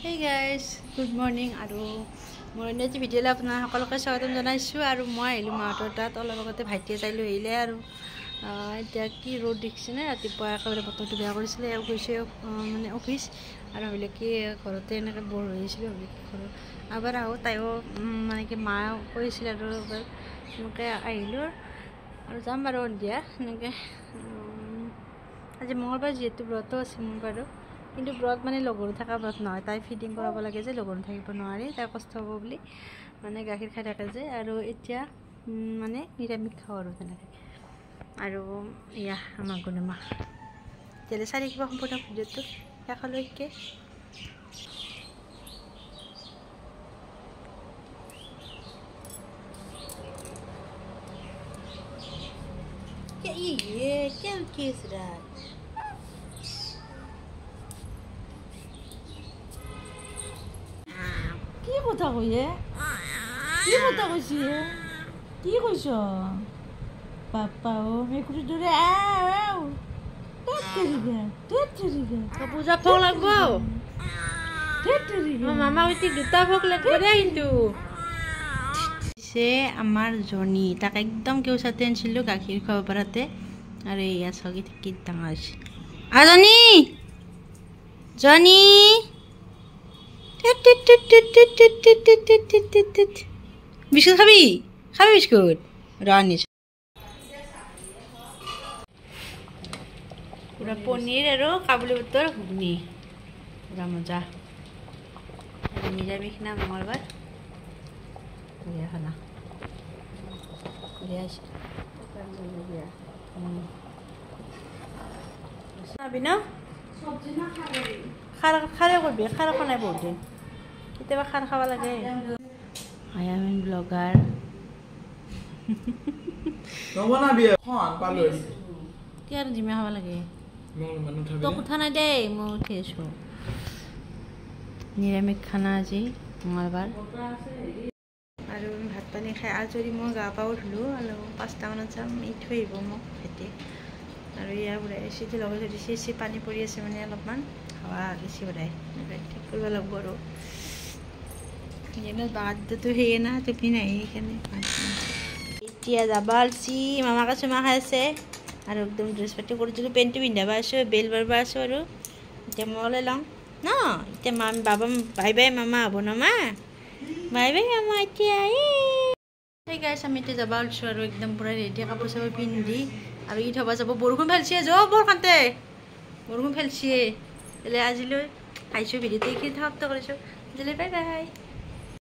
Hey guys, good morning. আৰু মই আজি ভিডিঅ'লৈ আপোনাক সকলোকে স্বাগতম জনাইছোঁ আৰু মই আহিলোঁ মাহঁতৰ তাত অলপ আগতে ভাইটিয়ে তাই লৈ আহিলে আৰু এতিয়া কি ৰ'দ দেখিছেনে ৰাতিপুৱা একেবাৰে বতৰটো বেয়া কৰিছিলে গৈছে মানে অফিচ আৰু ভাবিলে কি ঘৰতে এনেকৈ বৰ হৈ আহিছিলোঁ ভাবিলে কি ঘৰত আবাৰ আহোঁ তাইও মানে কি মা কৈছিলে আৰু এবাৰ এনেকৈ আহিলোঁ আৰু যাম বাৰু সন্ধিয়া এনেকৈ আজি মঙলবাৰ যিহেতু ব্ৰতো আছে মোৰ বাৰু কিন্তু ব্ৰত মানে লগৰ থকা ব্ৰত নহয় তাই ফিডিং কৰাব লাগে যে লগৰ থাকিব নোৱাৰি তাই কষ্ট হ'ব বুলি মানে গাখীৰ খাই থাকে যে আৰু এতিয়া মানে নিৰামিষ খাওঁ আৰু তেনেকৈ আৰু এয়া আমাৰ গুণমা তেতিয়াহ'লে চাই থাকিব সম্পূৰ্ণ ভিডিঅ'টো শেষলৈকে কি কথা কয়ে কি কথা কৈছে কি কৈছ পাপা ও মেকুৰী দৰে পূজা ভোগ লাগব মামা উঠি দুটা ভোগ লাগব দে কিন্তু আমাৰ জনী তাক একদম কেউচাতে আনিছিলোঁ গাখীৰ খুৱাব পৰাতে আৰু এয়া চগি থাকি ডাঙৰ হৈছে জনী জনী বিস্কুট খাবি খাবি বিস্কুট ৰানিস পুৰা পনিৰ আৰ কাবুলি বুটৰ ঘুগনি পুৰা মজা নিৰামিষ না মঙ্গলবাৰ বঢ়িয়া খানা বঢ়িয়া খাবি ন খাৰে কৰবি খাৰ খোৱা নাই বহুত দিন কেতিয়াবা খাৰ খাব লাগে I am a blogger কি আৰু জিমে খাব লাগে তোক উঠা নাই দেই মই উঠি আছোঁ নিৰামিষ খানা আজি মঙলবাৰ আৰু ভাত পানী খাই আজৰি মই গা পাও ধুলোঁ আৰু 5টা মানত যাম থৈ আহিব মোক ভাইটি আৰু ইয়াৰ পৰা এচিটো লগাই থৈ দিছে এচি পানী পৰি আছে মানে অলপমান হাৱা বেছি বঢ়াই ঠিক কৰিব লাগিব আৰু বাদটো সেয়ে না টোপনি নাই সেইকাৰণে এতিয়া যাবা আলচি মামাকে চুমা খাই আছে আৰু একদম ড্ৰেছ পাতি কৰি দিলোঁ পেণ্টটো পিন্ধাব আছোঁ বেল বাৰব আছোঁ আৰু এতিয়া মই ওলাই লওঁ ন এতিয়া বাবা বাই বাই মামা হ'ব ন মা বাই বাই মামা এতিয়া সেই গাইছ আমি এতিয়া যাব ওলাইছোঁ আৰু একদম পূৰা ৰেডি কাপোৰ চাপোৰ পিন্ধি আৰু ঈদ হ'ব যাব বৰষুণ ফেলছিয়ে বৰ কান্তে বৰষুণ ফেলছিয়ে আজিলৈ আহিছোঁ ভিডিঅ'টো এইখিনি সমাপ্ত কৰিছোঁ আজিলৈ বাই বাই